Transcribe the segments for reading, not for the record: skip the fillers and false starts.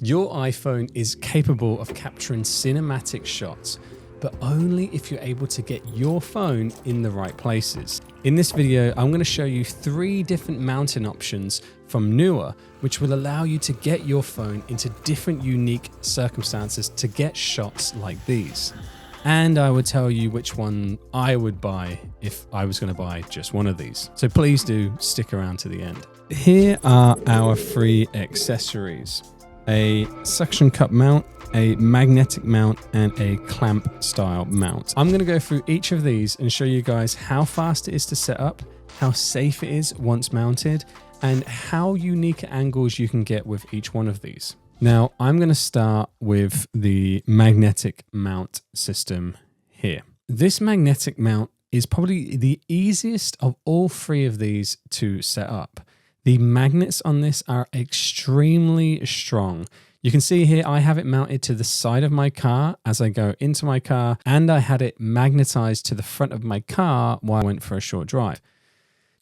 Your iPhone is capable of capturing cinematic shots, but only if you're able to get your phone in the right places. In this video, I'm going to show you 3 different mounting options from Neewer, which will allow you to get your phone into different unique circumstances to get shots like these. And I would tell you which one I would buy if I was going to buy just one of these. So please do stick around to the end. Here are our 3 accessories: a suction cup mount, a magnetic mount, and a clamp style mount. I'm going to go through each of these and show you guys how fast it is to set up, how safe it is once mounted, and how unique angles you can get with each one of these. Now, I'm going to start with the magnetic mount system here. This magnetic mount is probably the easiest of all 3 of these to set up. The magnets on this are extremely strong. You can see here I have it mounted to the side of my car as I go into my car, and I had it magnetized to the front of my car while I went for a short drive.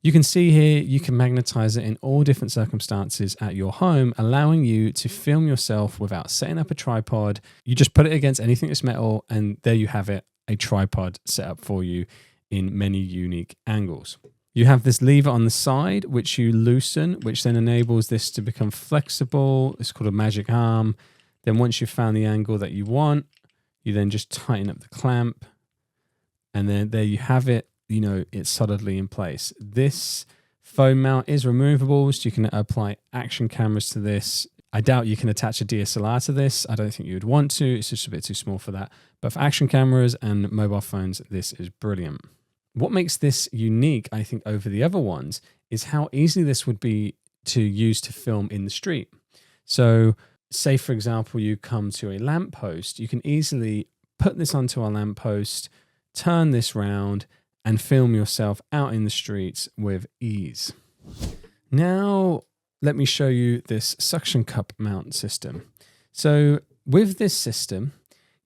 You can see here you can magnetize it in all different circumstances at your home, allowing you to film yourself without setting up a tripod. You just put it against anything that's metal, and there you have it, a tripod set up for you in many unique angles. You have this lever on the side, which you loosen, which then enables this to become flexible. It's called a magic arm. Then once you've found the angle that you want, you then just tighten up the clamp. And then there you have it. You know, it's solidly in place. This phone mount is removable, so you can apply action cameras to this. I doubt you can attach a DSLR to this. I don't think you would want to. It's just a bit too small for that. But for action cameras and mobile phones, this is brilliant. What makes this unique, I think, over the other ones is how easy this would be to use to film in the street. So say, for example, you come to a lamppost, you can easily put this onto a lamppost, turn this round, and film yourself out in the streets with ease. Now, let me show you this suction cup mount system. So with this system,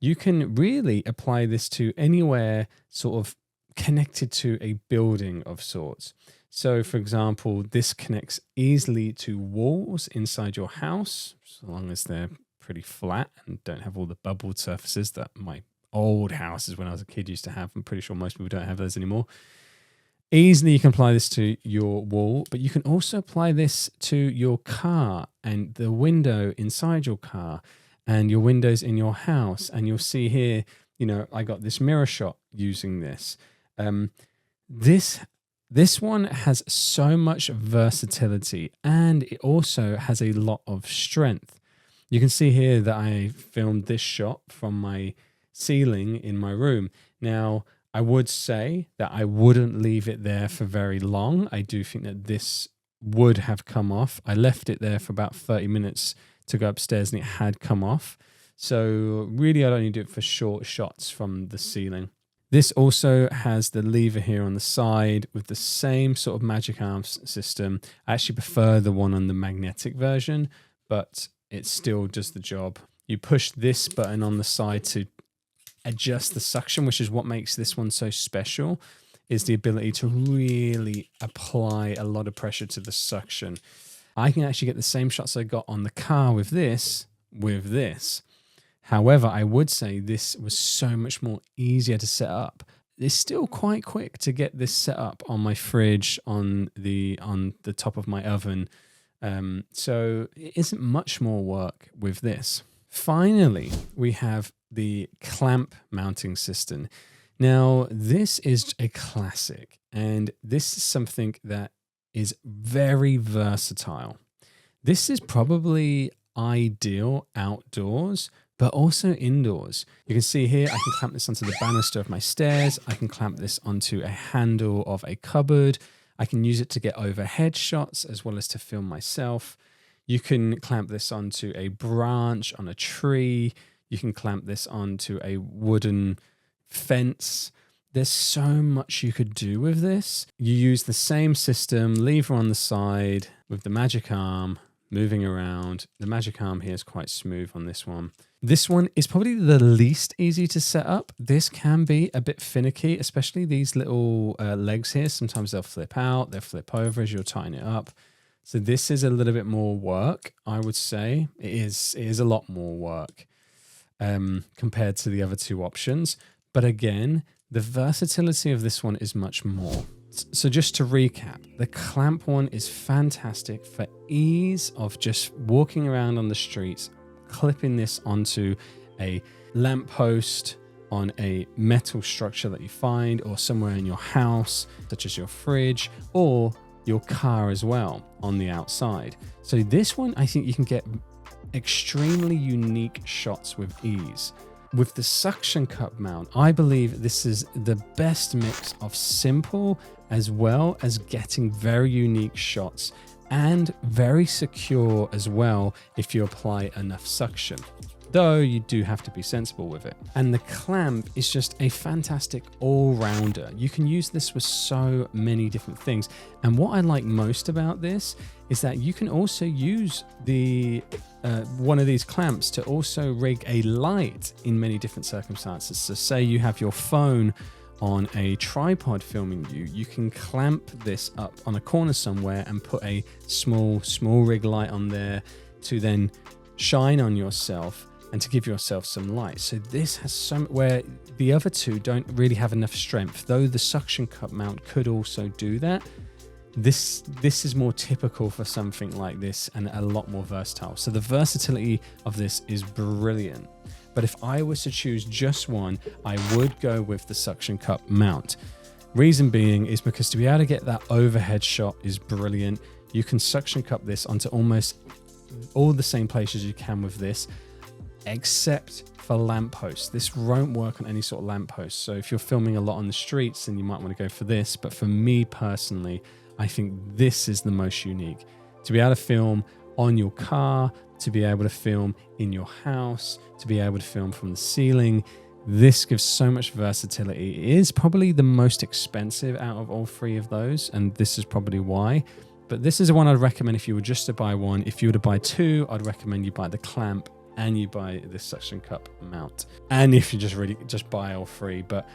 you can really apply this to anywhere sort of connected to a building of sorts. So for example, this connects easily to walls inside your house, so long as they're pretty flat and don't have all the bubbled surfaces that my old houses when I was a kid used to have. I'm pretty sure most people don't have those anymore. Easily you can apply this to your wall, but you can also apply this to your car and the window inside your car and your windows in your house. And you'll see here, you know, I got this mirror shot using this. This one has so much versatility, and it also has a lot of strength. You can see here that I filmed this shot from my ceiling in my room. Now, I would say that I wouldn't leave it there for very long. I do think that this would have come off. I left it there for about 30 minutes to go upstairs, and it had come off. So really, I'd only do it for short shots from the ceiling. This also has the lever here on the side with the same sort of magic arms system. I actually prefer the one on the magnetic version, but it still does the job. You push this button on the side to adjust the suction, which is what makes this one so special, is the ability to really apply a lot of pressure to the suction. I can actually get the same shots I got on the car with this. However, I would say this was so much more easier to set up. It's still quite quick to get this set up on my fridge, on the top of my oven. So it isn't much more work with this. Finally, we have the clamp mounting system. Now, this is a classic, and this is something that is very versatile. This is probably ideal outdoors, but also indoors. You can see here, I can clamp this onto the banister of my stairs. I can clamp this onto a handle of a cupboard. I can use it to get overhead shots as well as to film myself. You can clamp this onto a branch on a tree. You can clamp this onto a wooden fence. There's so much you could do with this. You use the same system, lever on the side with the magic arm, moving around. The magic arm here is quite smooth on this one. This one is probably the least easy to set up. This can be a bit finicky, especially these little legs here. Sometimes they'll flip out, they'll flip over as you'll tighten it up. So this is a little bit more work, I would say. It is a lot more work compared to the other two options. But again, the versatility of this one is much more. So just to recap, the clamp one is fantastic for ease of just walking around on the streets, clipping this onto a lamppost, on a metal structure that you find, or somewhere in your house, such as your fridge or your car as well on the outside. So this one, I think you can get extremely unique shots with ease. With the suction cup mount, I believe this is the best mix of simple as well as getting very unique shots, and very secure as well if you apply enough suction, though you do have to be sensible with it. And the clamp is just a fantastic all-rounder. You can use this with so many different things. And what I like most about this is that you can also use the one of these clamps to also rig a light in many different circumstances. So say you have your phone on a tripod filming you, you can clamp this up on a corner somewhere and put a small rig light on there to then shine on yourself and to give yourself some light. So this has some, where the other two don't really have enough strength, though the suction cup mount could also do that. This is more typical for something like this and a lot more versatile. So the versatility of this is brilliant. But if I was to choose just one, I would go with the suction cup mount. Reason being is because to be able to get that overhead shot is brilliant. You can suction cup this onto almost all the same places you can with this, except for lampposts. This won't work on any sort of lamppost. So if you're filming a lot on the streets, then you might want to go for this. But for me personally, I think this is the most unique. To be able to film on your car, to be able to film in your house, to be able to film from the ceiling, this gives so much versatility. It is probably the most expensive out of all three of those, and this is probably why. But this is the one I'd recommend if you were just to buy one. If you were to buy two, I'd recommend you buy the clamp and you buy this suction cup mount. And if you just buy all three. But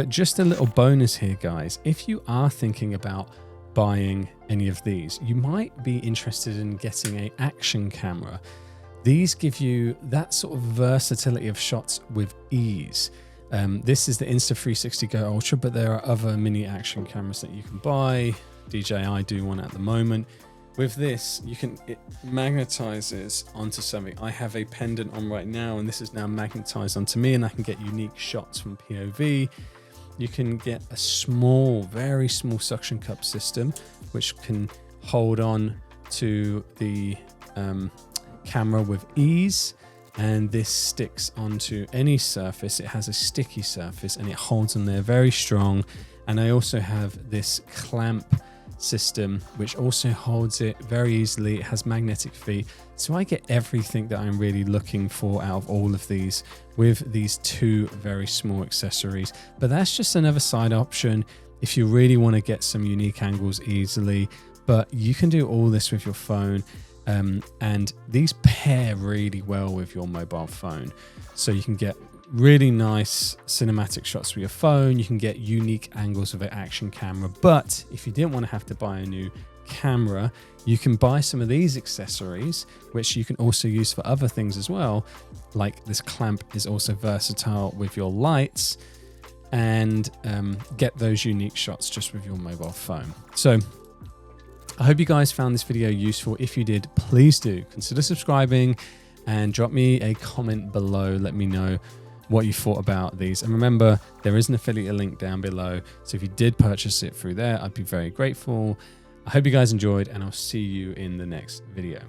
just a little bonus here, guys. If you are thinking about buying any of these, you might be interested in getting an action camera. These give you that sort of versatility of shots with ease. This is the Insta360 Go Ultra, but there are other mini action cameras that you can buy. DJI do one at the moment. With this, it magnetizes onto something. I have a pendant on right now, and this is now magnetized onto me, and I can get unique shots from POV. You can get a very small suction cup system, which can hold on to the camera with ease. And this sticks onto any surface. It has a sticky surface and it holds on there very strong. And I also have this clamp system, which also holds it very easily. It has magnetic feet. So I get everything that I'm really looking for out of all of these with these two very small accessories. But that's just another side option if you really want to get some unique angles easily. But you can do all this with your phone. And these pair really well with your mobile phone. So you can get really nice cinematic shots with your phone. You can get unique angles with an action camera. But if you didn't want to have to buy a new camera, you can buy some of these accessories, which you can also use for other things as well. Like this clamp is also versatile with your lights, and get those unique shots just with your mobile phone. So I hope you guys found this video useful. If you did, please do consider subscribing and drop me a comment below. Let me know what you thought about these. And remember, there is an affiliate link down below. So if you did purchase it through there, I'd be very grateful. I hope you guys enjoyed, and I'll see you in the next video.